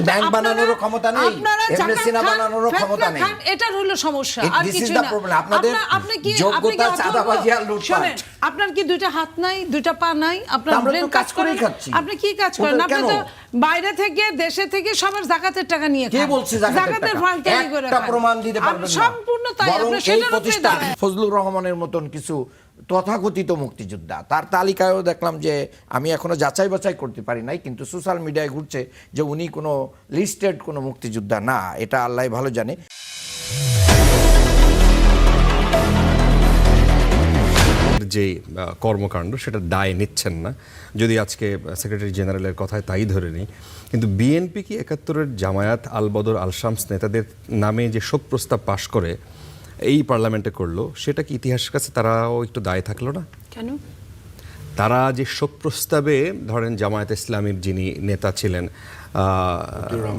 Bank বানানোর ক্ষমতা নেই, এমএসসি বানানোর ক্ষমতা নেই। এটার হলো সমস্যা, আর This is কিছু the না। problem. আপনাদের যোগ্যতা চাঁদাবাজি আর লুটপাট। আপনার কি দুইটা হাত নাই, দুইটা পা নাই? আপনার আমরা তো ব্রেন কাজ করেই খাচ্ছি। আপনি কি কাজ করেন? আপনি তো বাইরে থেকে দেশে থেকে সবার যাকাতের টাকা নিয়ে খান। কে বলছে যাকাতের ফান্ড তৈরি করে একটা খান। প্রমাণ দিতে পারবেন না। সম্পূর্ণ তাই। আপনি সেটার উপরে দাঁড়ান। ফজলুর রহমানের মতন কিছু তথাকথিত মুক্তিযোদ্ধা, তার তালিকায়ও দেখলাম যে আমি এখনো যাচাই বাছাই করতে পারি নাই, কিন্তু সোশ্যাল মিডিয়ায় ঘুরছে যে উনি কোনো লিস্টেড কোনো মুক্তিযোদ্ধা না, এটা আল্লাহ ভালো জানে। যে কর্মকাণ্ড সেটা দায় নিচ্ছেন না, যদি আজকে সেক্রেটারি জেনারেলের কথায় তাই ধরে নিই, কিন্তু বিএনপি কি ৭১-এর জামায়াত, আল বদর, আল শামস নেতাদের নামে যে শোক প্রস্তাব পাশ করে এই পার্লামেন্টে করলো, সেটা কি ইতিহাসের কাছে তারাও একটু দায় থাকলো না? কেন? তারা যে শোক প্রস্তাবে ধরেন জামায়াত ইসলামীর যিনি নেতা ছিলেন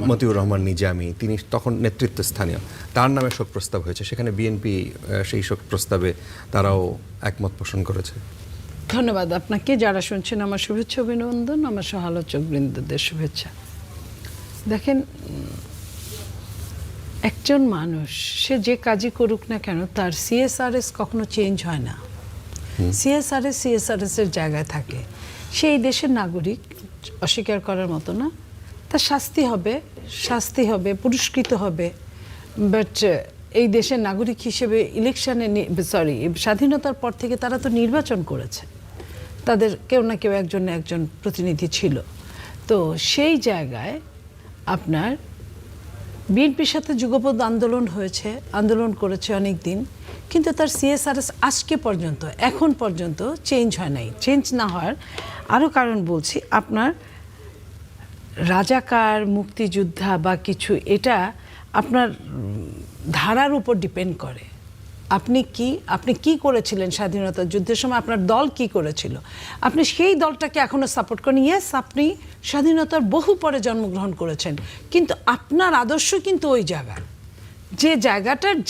মতিউর রহমান নিজামী, তিনি তখন নেতৃত্ব স্থানীয়, তার নামে শোক প্রস্তাব হয়েছে, সেখানে বিএনপি সেই শোক প্রস্তাবে তারাও একমত পোষণ করেছে। ধন্যবাদ আপনাকে। যারা শুনছেন আমার শুভেচ্ছা অভিনন্দন, আমার সহালোচক বৃন্দদের শুভেচ্ছা। দেখেন, একজন মানুষ সে যে কাজই করুক না কেন, তার সিএসআরএস কখনো চেঞ্জ হয় না। সিএসআরএস এর জায়গায় থাকে। সেই দেশের নাগরিক, অস্বীকার করার মতো না। তার শাস্তি হবে, পুরস্কৃত হবে। বাট এই দেশের নাগরিক হিসেবে ইলেকশনে, স্বাধীনতার পর থেকে তারা তো নির্বাচন করেছে, তাদের কেউ না কেউ একজন প্রতিনিধি ছিল। তো সেই জায়গায় আপনার বিএনপির সাথে যুগপৎ আন্দোলন করেছে অনেক দিন, কিন্তু তার সিএসআরএস আজকে পর্যন্ত, এখন পর্যন্ত চেঞ্জ হয় নাই। চেঞ্জ না হওয়ার আরও কারণ বলছি। আপনার রাজাকার, মুক্তিযোদ্ধা বা কিছু, এটা আপনার ধারার উপর ডিপেন্ড করে। আপনি কি করেছিলেন স্বাধীনতা যুদ্ধের সময়, আপনার দল কি করেছিল, আপনি সেই দলটাকে এখনো সাপোর্ট করেন। ইয়েস, আপনি স্বাধীনতার বহু পরে জন্মগ্রহণ করেছেন, কিন্তু আপনার আদর্শ কিন্তু ওই জায়গায়,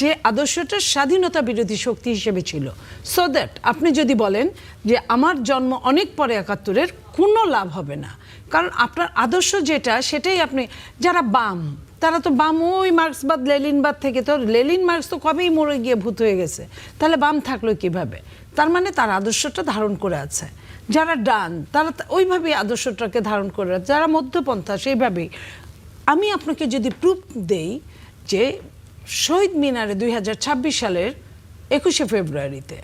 যে আদর্শটা স্বাধীনতা বিরোধী শক্তি হিসেবে ছিল। সো দ্যাট আপনি যদি বলেন যে আমার জন্ম অনেক পরে ৭১-এর, কোনো লাভ হবে না। কারণ আপনার আদর্শ যেটা, সেটাই আপনি, যারা বাম, তারা তো বাম ওই মার্ক্সবাদ লেলিনবাদ থেকে, তো লেলিন মার্ক্স তো কবেই মরে গিয়ে ভূত হয়ে গেছে, তাহলে বাম থাকলো কিভাবে? তার মানে তার আদর্শটা ধারণ করে আছে। যারা ডান, তারা ওইভাবেই আদর্শটাকে ধারণ করে আছে। যারা মধ্যপন্থা, সেইভাবেই। আমি আপনাকে যদি প্রুফ দেই যে শহীদ মিনারে ২০২৬ সালের ২১শে ফেব্রুয়ারিতে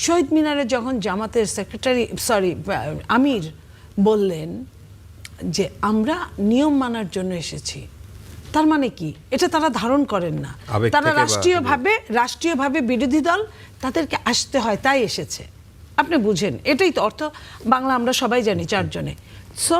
শহীদ মিনারে যখন জামাতের আমির বললেন যে আমরা নিয়ম মানার জন্য এসেছি, তার মানে কি? এটা তারা ধারণ করেন না। তারা রাষ্ট্রীয়ভাবে বিরোধী দল, তাদেরকে আসতে হয়, তাই এসেছে। আপনি বুঝেন, এটাই তো অর্থ। বাংলা আমরা সবাই জানি, চারজনে। সো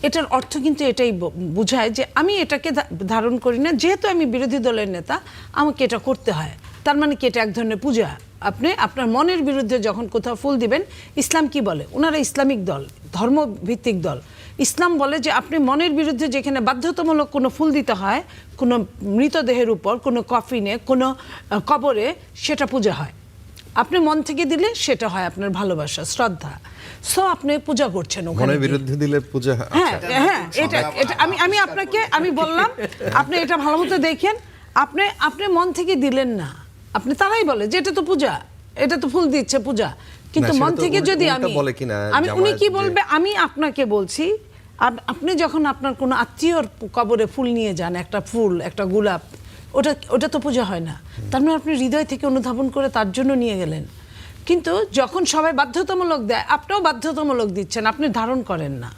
এটার অর্থ কিন্তু এটাই বোঝায় যে আমি এটাকে ধারণ করি না, যেহেতু আমি বিরোধী দলের নেতা, আমাকে এটা করতে হয়। তার মানে কি? এটা এক ধরনের পূজা। আপনি আপনার মনের বিরুদ্ধে যখন কোথাও ফুল দিবেন, ইসলাম কি বলে? ওনারা ইসলামিক দল, ধর্মভিত্তিক দল। ইসলাম বলে যে আপনি মনের বিরুদ্ধে যেখানে বাধ্যতামূলক কোনো ফুল দিতে হয়, কোনো মৃতদেহের উপর, কোনো কফিনে, কোনো কবরে, সেটা পূজা হয়। আপনি মন থেকে দিলে সেটা হয় আপনার ভালোবাসা, শ্রদ্ধা। সো আপনি পূজা করছেন ওখানে। মনের বিরুদ্ধে দিলে পূজা? হ্যাঁ, এটা আমি আপনাকে বললাম, আপনি এটা ভালো মতো দেখেন। আপনি মন থেকে দিলেন না, আপনি, তারাই বলে যে এটা তো পূজা, এটা তো ফুল দিচ্ছে পূজা, কিন্তু মন থেকে যদি উনি কি বলবে? আমি আপনাকে বলছি, আপনি যখন আপনার কোনো আত্মীয়র কবরে ফুল নিয়ে যান, একটা ফুল, একটা গোলাপ, ওটা তো পূজা হয় না। তার মানে আপনি হৃদয় থেকে অনুধাবন করে তার জন্য নিয়ে গেলেন। কিন্তু যখন সবাই বাধ্যতামূলক দেয়, আপনিও বাধ্যতামূলক দিচ্ছেন, আপনি ধারণ করেন না,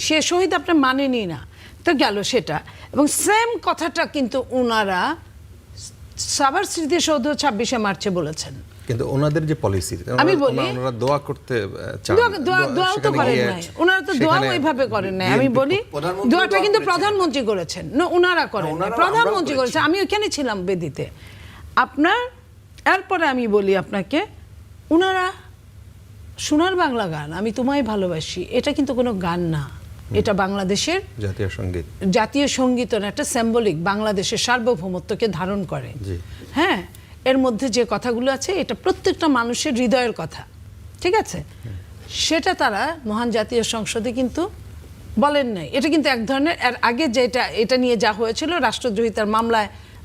সে শহীদ আপনি মানেনি না, তো গেল সেটা। এবং সেম কথাটা কিন্তু ওনারা সাভার স্মৃতিসৌধ ২৬শে মার্চে বলেছেন। কিন্তু ওনাদের যে পলিসি, আমি বলি, ওনারা দোয়া করতে চান, দোয়াও তো করেন নাই, ওনারা তো দোয়া ওইভাবে করেন নাই। আমি বলি, দোয়াটা কিন্তু প্রধানমন্ত্রী করেছেন, না ওনারা করেন না, প্রধানমন্ত্রী করেছেন। আমি ওখানে ছিলাম বেদিতে আপনার। এরপরে আমি বলি আপনাকে, ওনারা সোনার বাংলা গান, আমি তোমায় ভালোবাসি, এটা কিন্তু কোনো গান না, এটা বাংলাদেশের জাতীয় সঙ্গীত, একটা সিম্বলিক, বাংলাদেশের সার্বভৌমত্বকে ধারণ করে। হ্যাঁ, এর মধ্যে যে কথাগুলো আছে, এটা প্রত্যেকটা মানুষের হৃদয়ের কথা, ঠিক আছে? সেটা তারা মহান জাতীয় সংসদে কিন্তু বলেন নাই। এটা কিন্তু এক ধরনের, এর আগে যেটা এটা নিয়ে যা হয়েছিল রাষ্ট্রদ্রোহিতার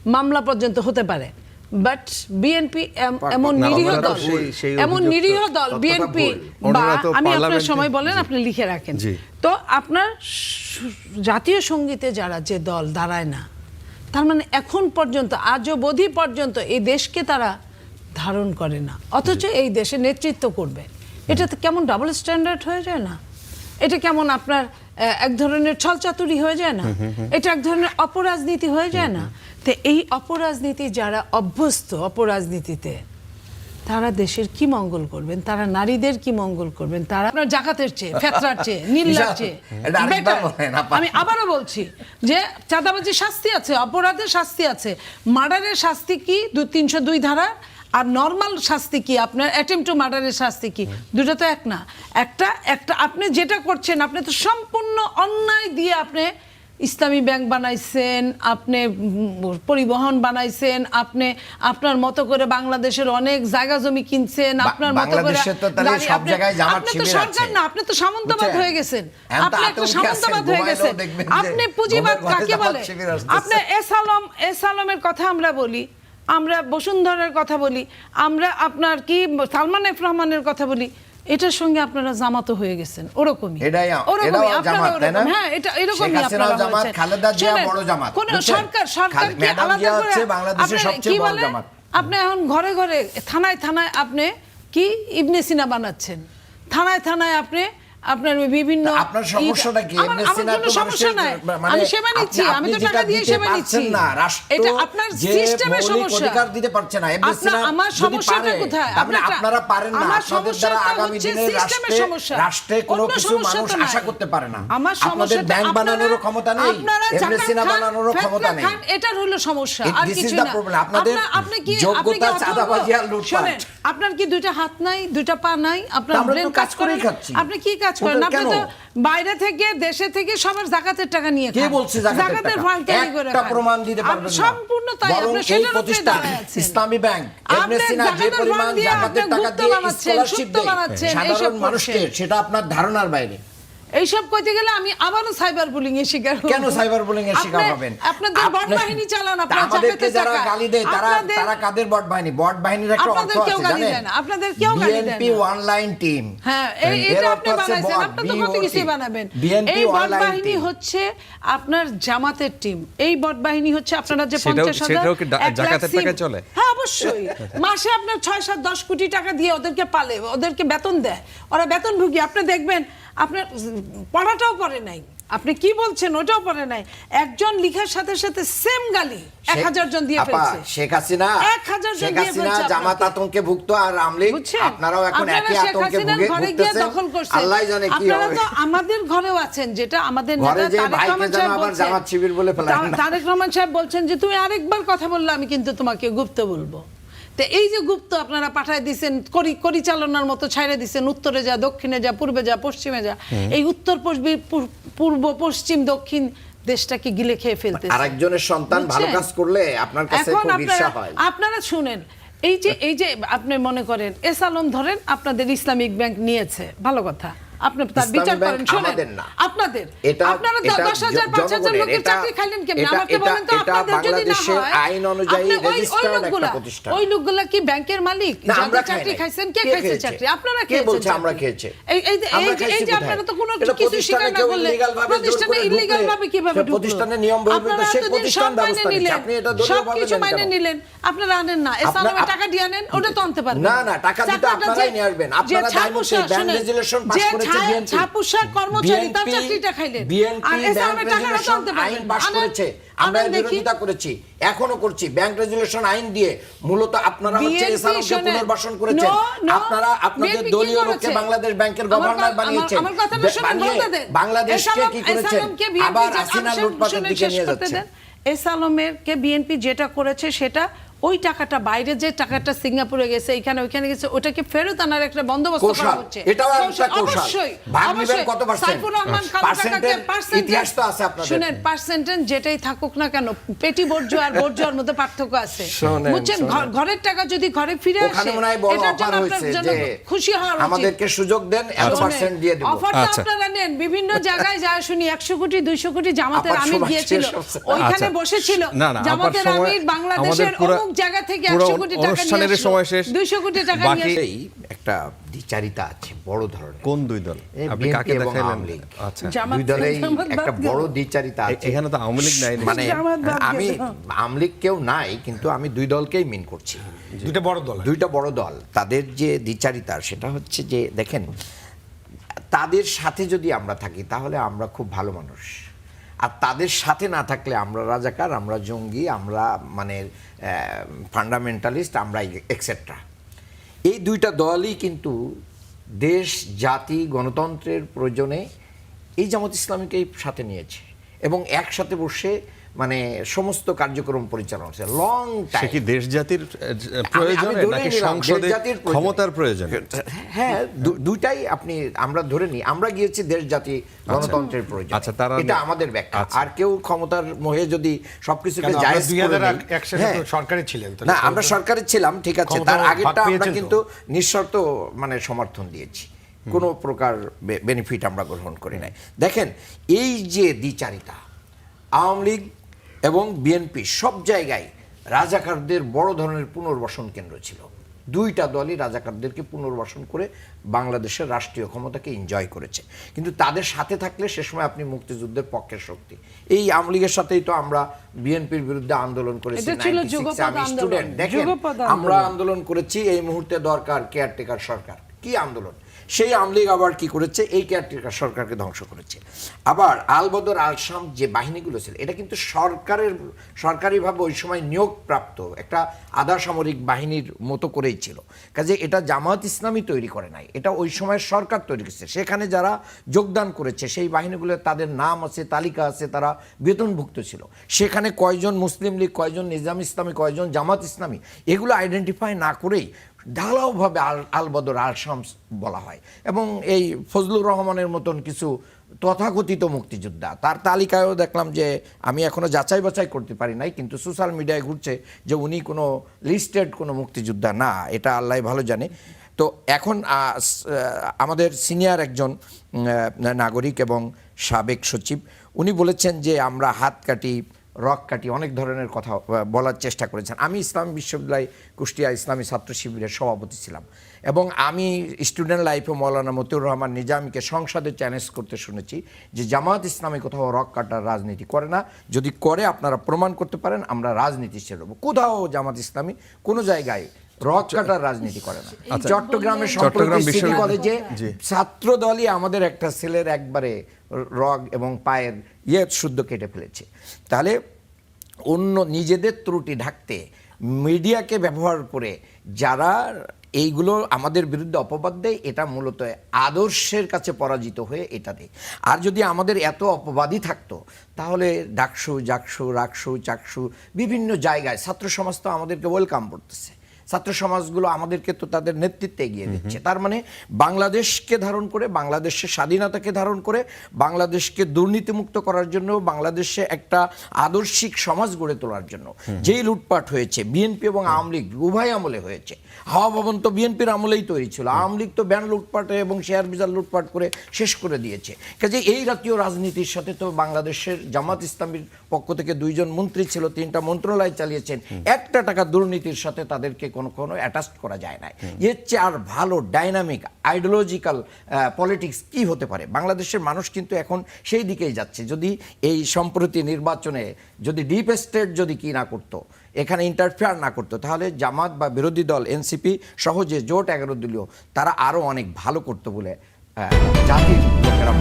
মামলা পর্যন্ত হতে পারে, বাট বিএনপি এমন না, নিরীহ ওনারা দল, সেই এমন অভিযোগটা- নিরীহ দল বিএনপি, বা ওনারা তো আমি আপনার পার্লামেন্টে- সময় বলেন, আপনি লিখে রাখেন। জি। তো আপনার জাতীয় সঙ্গীতে যারা যে দল দাঁড়ায় না, তার মানে এখন পর্যন্ত আজ অবধি পর্যন্ত এই দেশকে তারা ধারণ করে না, অথচ এই দেশে নেতৃত্ব করবে। এটা তো কেমন ডাবল স্ট্যান্ডার্ড হয়ে যায় না? এটা কেমন আপনার এক ধরনের ছলচাতুরি হয়ে যায় না? এটা এক ধরনের অপরাজনীতি হয়ে যায় না? তো এই অপরাজনীতি যারা অভ্যস্ত অপরাজনীতিতে, তারা দেশের কি মঙ্গল করবেন? তারা নারীদের কি মঙ্গল করবেন? তারা আপনার জাকাতের চেয়ে, ফেতরার চেয়ে, নীলার চেয়ে এটা আরেকবার better। বলেন, আপা। আমি আবারও বলছি যে চাঁদাবাজির শাস্তি আছে, অপরাধের শাস্তি আছে, মার্ডারের শাস্তি কি 302 ধারা, আর নর্মাল শাস্তি কি আপনার অ্যাটেম্পট টু মার্ডারের শাস্তি কি? দুটো তো এক না। একটা আপনি যেটা করছেন, আপনি তো সম্পূর্ণ অন্যায় দিয়ে আপনি ইসলামী ব্যাংক বানাইছেন, আপনি পরিবহন বানাইছেন, আপনি আপনার মতো করে বাংলাদেশের অনেক জায়গা জমি কিনছেন, আপনার মতো করে বাংলাদেশে তো তাহলে গাড়ি- সব আপনি- জায়গায় জামাত আপনি তো শিবির সরকার আছে। না, আপনি তো সামন্তবাদ বুঝছেন? হয়ে গেছেন, এখন তো আপনি একটা আতঙ্কে সামন্তবাদ আছেন, হয়ে ঘুমাইলেও গেছেন, দেখবেন যে আপনি পুঁজিবাদ ঘুমের ঘরে কাকে জামাত বলে? শিবির আসতেছে। আপনি এসালমের কথা আমরা বলি, আমরা বসুন্ধরার কথা বলি, আমরা আপনার কি সালমান এফ রহমানের কথা বলি, এটার সঙ্গে আপনারা জামাত হয়ে গেছেন। ওরকমই এটাও আপনারা জামাত, তাই না? ওরকম, হ্যাঁ, এটা এরকমই শেখ হাসিনাও আপনারা জামাত, হয়েছেন। খালেদা জিয়া শোনেন, বড় জামাত, কোন বুঝছেন? সরকার কি ম্যাডাম আলাদা জিয়া করে হচ্ছে বাংলাদেশের আপনার সবচেয়ে কি বড় বলে? জামাত। আপনি এখন ঘরে ঘরে থানায় আপনি কি ইবনে সিনা বানাচ্ছেন, থানায় আপনি আপনার বিভিন্ন তা আপনার সমস্যাটা কি? আমার এমনি সিনা কোনো তো সমস্যা মানুষের নাই, মানে আমি সেবা নিচ্ছি, আমি তো আপনি টাকা যেটা দিয়ে দিতে সেবা নিচ্ছি। পারছেন না, রাষ্ট্র এটা আপনার যে সিস্টেমের মৌলিক সমস্যা। অধিকার দিতে পারছে না, এমনি সিনা আমার যদি সমস্যাটা পারে, কোথায়? তার মানে আপনারা পারেন না, আমার আপনাদের দ্বারা সমস্যাটা আগামী হচ্ছে দিনে সিস্টেমের সমস্যা। রাষ্ট্রে কোনো অন্য কিছু সমস্যা মানুষ তো নাই। আশা করতে পারে না। আমার আপনাদের সমস্যাটা ব্যাংক বানানোরও ক্ষমতা নেই, আপনারা এমনি জাকাত সিনা খান, বানানোরও ফেতরা ক্ষমতা নেই। খান, এটার হলো সমস্যা, আর This is কিছু the না। problem. আপনাদের আপনি কি যোগ্যতা অথর্ব? চাঁদাবাজি আর লুটপাট। শোনেন, আপনার কি দুইটা হাত নাই, দুইটা পা নাই, আপনার আমরা তো ব্রেন কাজ কাজ করে করেই না? খাচ্ছি। আপনি কি কাজ করেন? ওদের আপনি কেন? তো বাইরে থেকে দেশে থেকে সবার জাকাতের টাকা নিয়ে কে খান। বলছে জাকাতের টাকা? ফান্ড তৈরি করে একটা খান। প্রমাণ দিতে পারবেন না। সম্পূর্ণ তাই, বরং আপনি এই সেটার উপরে প্রতিষ্ঠান দাঁড়ায় আছেন। ইসলামী ব্যাংক এমনি আপনি সিনা যে জাকাতের পরিমাণ ফান্ড দিয়ে জাকাতের আপনি টাকা গুপ্ত দিয়ে বানাচ্ছেন, স্কলারশিপ সুপ্ত দেয় বানাচ্ছেন, এইসব সাধারণ করছেন। মানুষকে, সেটা আপনার ধারণার বাইরে। এইসব কইতে গেলে আমি আবারও সাইবার বুলিং এর শিকার হব। কেন সাইবার বুলিং এর শিকার আপনি- হবেন? আপনাদের বট বাহিনী চালান, তা আপনারা আমাদেরকে জাকাতের যারা টাকা। গালি দেয় তারা আপনাদের- কাদের বট বাহিনী? বট বাহিনীর একটা অর্থ আপনাদের কেউ আছে গালি জানেন? দেয় না, আপনাদের কেউ গালি দেয় বিএনপি না। Online team. হ্যাঁ, এটা আপনি বানাইছেন, আপনি তো কত কিছু বানাবেন। এই বট বাহিনী হচ্ছে আপনার জামাতের টিম, এই বট বাহিনী হচ্ছে আপনারা যে 50,000 সেটাও কি 1 লাখ জাকাতের সিম- টাকায় চলে? হ্যাঁ, অবশ্যই। মাসে আপনার 6-7-10 কোটি টাকা দিয়ে ওদেরকে পালে, ওদেরকে বেতন দেয়, ওরা বেতনভোগী। আপনি দেখবেন আপনার পড়াটাও পড়ে নাই, আপনি কি বলছেন ওটাও পড়ে নাই, একজন লিখার সাথে সাথে সেম গালি 1000 জন দিয়ে আপা, ফেলছে। শেখ হাসিনা 1000 জন শেখ দিয়ে হাসিনা ফেলছে জামাত আপনাকে। আতঙ্কে ভুগত আর আমলিগ বুঝছেন? আপনারাও এখন আপনারা একই শেখ আতঙ্কে হাসিনার ঘরে গিয়ে ভুগতেছেন। দখল করছেন। আল্লাহ জানে কি আপনারা হবে। তো আমাদের ঘরেও আছেন, যেটা আমাদের ঘরে নেতা যে তারেক ভাইকে রহমান যেন সাহেব আবার বলছেন। জামাত শিবির বলে ফেলেন না। তারেক রহমান সাহেব বলছেন যে তুমি আরেকবার কথা বললে আমি কিন্তু তোমাকে গুপ্ত বলবো। তো এই যে গুপ্ত আপনারা পাঠায় দিচ্ছেন, পরিচালনার মতো ছাইড়ে দিচ্ছেন, উত্তরে যা, দক্ষিণে যা, পূর্বে যা, পশ্চিমে যা, এই উত্তর পূর্ব পশ্চিম দক্ষিণ দেশটাকে গিলে খেয়ে ফেলতেছে। আরেকজনের সন্তান ভালো বুঝছেন? কাজ করলে আপনার কাছে এখন খুব ঈর্ষা হয়। আপনারা শুনেন, এই যে আপনি মনে করেন এস আলম ধরেন আপনাদের ইসলামিক ব্যাংক নিয়েছে, ভালো কথা, আপনি তার ইসলামী বিচার ব্যাংক করেন। শুনেন, আমাদের না। আপনাদের এটা- আপনারা এটা 10,000 5,000 জনগণের, লোকের এটা- চাকরি খাইলেন কেমনে? এটা- আমাকে বলেন তো, এটা আপনাদের যদি না বাংলাদেশের হয়, আইন অনুযায়ী আপনি ওই registered একটা লোকগুলা- প্রতিষ্ঠান। ওই লোকগুলা কি ব্যাংকের মালিক? না, আমরা যাদের খাই চাকরি নাই। খাইছেন, কে কে খাইছে খেয়েছে? চাকরি? আপনারা কে খেয়েছেন বলছে চাকরি। আমরা খেয়েছে? এই আমরা যে খাইছি আপনারা তো কোনো এটা কিছু স্বীকার প্রতিষ্ঠানে না কেউ করলে, illegal ভাবে জোর প্রতিষ্ঠানে করে ইলিগাল ঢুকলে, ভাবে কিভাবে সে ঢুকলো? প্রতিষ্ঠানের নিয়ম বহির্ভূত, আপনারা সেই এতদিন প্রতিষ্ঠান সব মাইনে ব্যবস্থা নিচ্ছে। নিলেন, আপনি এটা দলীয় ভাবে সবকিছু নেন মাইনে কেন? নিলেন, আপনারা আনেন না। এস আপনার- আলমের টাকা দিয়ে আনেন, ওটা তো আনতে পারবেন না, না, টাকা দিতে চাকরিটা আপনারাই যে- নিয়ে আসবেন। যে আপনারা ছাপুষা, দায়মুক্ত, ব্যাংক শুনেন, রেজুলেশন পাস যে করেছে BNP ছাপুষা কর্মচারী, তার BNP চাকরিটা খাইলেন। BNP আর এস আলমের ব্যাংক টাকাটা তো রেজুলেশন আনতে পারবেন। আইন পাস আনেন, করেছে, আমরা আনেন এর দেখি। বিরোধিতা করেছি, এখনো করছি। ব্যাংক রেজুলেশন আইন দিয়ে মূলত আপনারা হচ্ছে BNP এসালমকে শোনেন, পুনর্বাসন করেছেন। no, আপনারা আপনাদের BNP কি দলীয় লোককে করেছে? বাংলাদেশ ব্যাংকের আমার গভর্নর কথা- বানিয়েছেন। আমার কথাটা শুনুন, বানিয়ে বলতে দেন। বাংলাদেশকে কি করেছেন? এসালমকে BNP আবার যে- হাসিনা শুনুন, লুটপাটের শুনুন, দিকে শেষ নিয়ে করতে যাচ্ছে। দেন। এস আলমেরকে বিএনপি যেটা করেছে সেটা ওই টাকাটা বাইরে যে টাকাটা সিঙ্গাপুরে গেছে এখানে ওইখানে গেছে ওটাকে ফেরত আনার একটা বন্দোবস্ত করা কৌশল, হচ্ছে। এটাও একটা কৌশল। অবশ্যই ভাগ নিবেন অবশ্যই। কত পার্সেন্ট? সাইফুর রহমান খান পার্সেন্টের টাকাকে ইতিহাস তো আছে আপনাদের। শুনেন, পার্সেন্টেজ যেটাই থাকুক না কেন, পেটি বর্জ্য আর বর্জ্যর মধ্যে পার্থক্য আছে। শোনেন, বুঝছেন, শোনেন। ঘরের টাকা যদি ঘরে ফিরে ওখানে আসে মনে হয় বড় এটার জন্য অফার আপনার হয়েছে জন্য যে খুশি হওয়া উচিত। আমাদেরকে সুযোগ দেন, এত পার্সেন্ট দিয়ে দেব। অফারটা আচ্ছা। আপনারা নেন, বিভিন্ন জায়গায় যায় শুনি 100 কোটি 200 কোটি জামাতের আপার আমির সময় গিয়েছিল, শেষ হচ্ছে। ওইখানে আচ্ছা। বসেছিল না, না, জামাতের আপার সময় আমির বাংলাদেশের আমাদের পুরো- অমুক জায়গা থেকে পুরো 100 কোটি টাকা নিয়ে অনুষ্ঠানের আসলো, সময় শেষ। 200 কোটি টাকা নিয়ে আসলো। এই একটা দ্বিচারিতা আছে বড় ধরনের। কোন দুই দল এই আপনি BNP কাকে এবং দেখাইলেন? আওয়ামী লীগ। আচ্ছা জামাত দুই দলেই জামাত বাদ একটা গেল। বড় দ্বিচারিতা আছে। এখানে তো আওয়ামী লীগ নাই। মানে জামাত বাদ গেল। আমি আওয়ামী লীগ কেউ নাই, কিন্তু আমি দুই দলকেই মিন করছি। দুইটা বড় দল। দুইটা বড় দল, তাদের যে দ্বিচারিতা সেটা হচ্ছে যে দেখেন, তাদের সাথে যদি আমরা থাকি তাহলে আমরা খুব ভালো মানুষ, আর তাদের সাথে না থাকলে আমরা রাজাকার, আমরা জঙ্গি, আমরা মানে ফান্ডামেন্টালিস্ট, আমরা এক্সেট্রা। এই দুইটা দলই কিন্তু দেশ, জাতি, গণতন্ত্রের প্রয়োজনে এই জামাত ইসলামীকে সাথে নিয়েছে এবং একসাথে বসে মানে সমস্ত কার্যক্রম পরিচালনা হচ্ছে লং সে টাইম। কি দেশ জাতির প্রয়োজনে নাকি সংসদে ক্ষমতার প্রয়োজন? হ্যাঁ, দুইটাই আমরা ধরে নিই, আমরা গিয়েছি দেশ জাতি গণতন্ত্রের প্রয়োজন। আচ্ছা, তারা এটা আমাদের ব্যাখ্যা। আচ্ছা। আর কেউ ক্ষমতার মোহে যদি সবকিছুকে কেন, জায়েজ আপনারা করে নেয়, 2001 সালে তো সরকারে ছিলেন তো? না, আমরা সরকারে ছিলাম, ঠিক আছে, ক্ষমতা তার ভাগ আগেরটা আমরা পেয়েছেন তো? কিন্তু নিঃশর্ত মানে সমর্থন দিয়েছি, কোনো প্রকার বেনিফিট আমরা গ্রহণ করি নাই। দেখেন, এই যে দ্বিচারিতা, আওয়ামী লীগ এবং বিএনপি সব জায়গায় রাজাকারদের বড় ধরনের পুনর্বাসন কেন্দ্র ছিল। দুইটা দলই রাজাকারদেরকে পুনর্বাসন করে বাংলাদেশের রাষ্ট্রীয় ক্ষমতাকে এনজয় করেছে। কিন্তু তাদের সাথে থাকলে সে সময় আপনি মুক্তিযুদ্ধের পক্ষের শক্তি। এই আওয়ামী লীগের সাথেই তো আমরা বিএনপির বিরুদ্ধে আন্দোলন করেছি। এটা ছিল 96 যুগপৎ আমি আন্দোলন, স্টুডেন্ট, দেখেন যুগপৎ আমরা আন্দোলন। আন্দোলন করেছি, এই মুহূর্তে দরকার কেয়ারটেকার সরকার। কি আন্দোলন? সেই আওয়ামী লীগ আবার কি করেছে? এই কেয়ারটেকার সরকারকে ধ্বংস করেছে। আবার আলবদর আলশাম যে বাহিনীগুলো ছিল, এটা কিন্তু সরকারিভাবে ওই সময় নিয়োগপ্রাপ্ত একটা আধা সামরিক বাহিনীর মতো করেই ছিল। কাজে এটা জামাত ইসলামী তৈরি করে নাই, এটা ওই সময়ের সরকার তৈরি করেছে। সেখানে যারা যোগদান করেছে সেই বাহিনীগুলো, তাদের নাম আছে, তালিকা আছে, তারা বেতনভুক্ত ছিল। সেখানে কয়জন মুসলিম লীগ, কয়জন নিজাম ইসলামী, কয়জন জামাত ইসলামী, এগুলো আইডেন্টিফাই না করেই ঢালাওভাবে আলবদর আল শামস বলা হয়। এবং এই ফজলুর রহমানের মতন কিছু তথাকথিত মুক্তিযোদ্ধা, তার তালিকায়ও দেখলাম যে আমি এখনো যাচাই বাছাই করতে পারি নাই, কিন্তু সোশ্যাল মিডিয়ায় ঘুরছে যে উনি কোনো লিস্টেড কোনো মুক্তিযোদ্ধা না, এটা আল্লাহ ভালো জানে। তো এখন আমাদের সিনিয়র একজন নাগরিক এবং সাবেক সচিব, উনি বলেছেন যে আমরা হাত কাটি, রক কাটি, অনেক ধরনের কথা বলার চেষ্টা করেছেন। আমি ইসলামী বিশ্ববিদ্যালয় কুষ্টিয়া ইসলামী ছাত্র শিবিরের সভাপতি ছিলাম এবং আমি স্টুডেন্ট লাইফে মৌলানা মতিউর রহমান নিজামীকে সংসদে চ্যালেঞ্জ করতে শুনেছি যে জামাত ইসলামী কোথাও রক কাটার রাজনীতি করে না, যদি করে আপনারা প্রমাণ করতে পারেন, আমরা রাজনীতি ছেড়ে দেবো। কোথাও জামাত ইসলামী কোনো জায়গায় রক কাটার রাজনীতি করে না। চট্টগ্রামের সম্প্রতি সিটি কলেজে ছাত্র দলই আমাদের একটা ছেলের একবারে রগ এবং পায়ের শুদ্ধ কেটে ফেলেছে। তাহলে অন্য নিজেদের ত্রুটি ঢাকতে মিডিয়াকে ব্যবহার করে যারা এইগুলো আমাদের বিরুদ্ধে অপবাদ দেয়, এটা মূলত আদর্শের কাছে পরাজিত হয়ে এটা দেয়। আর যদি আমাদের এত অপবাদই থাকতো তাহলে ডাকসু, জাকসু, রাকসু, চাকসু বিভিন্ন জায়গায় ছাত্র সমাজ তো আমাদেরকে ওয়েলকাম করতেছে। ছাত্র সমাজগুলো আমাদেরকে তো তাদের নেতৃত্বে এগিয়ে দিচ্ছে। তার মানে বাংলাদেশকে ধারণ করে, বাংলাদেশের স্বাধীনতাকে ধারণ করে, বাংলাদেশকে দুর্নীতিমুক্ত করার জন্য, বাংলাদেশে একটা আদর্শিক সমাজ গড়ে তোলার জন্য যেই লুটপাট হয়েছে বিএনপি এবং আওয়ামী লীগ উভয় আমলে হয়েছে। হাওয়া ভবন তো বিএনপির আমলেই তৈরি ছিল, আওয়ামী লীগ তো ব্যান লুটপাটে এবং শেয়ার বাজার লুটপাট করে শেষ করে দিয়েছে। কাজে এই জাতীয় রাজনীতির সাথে তো বাংলাদেশের জামাত ইসলামীর পক্ষ থেকে 2 জন মন্ত্রী ছিল, 3টা মন্ত্রণালয় চালিয়েছেন, 1 টাকা দুর্নীতির সাথে তাদেরকে কোনো অ্যাটাচ করা যায় না। এর চেয়ে আর ভালো ডাইনামিক আইডিওলজিক্যাল পলিটিক্স কি হতে পারে? বাংলাদেশের মানুষ কিন্তু এখন সেই দিকেই যাচ্ছে। যদি এই সম্প্রতি নির্বাচনে যদি ডিপ স্টেট যদি কি না করতো, এখানে ইন্টারফেয়ার না করতো, তাহলে জামাত বা বিরোধী দল এনসিপি সহজে জোট 11 দলীয় তারা আরও অনেক ভালো করতো বলে জাতির লোকেরা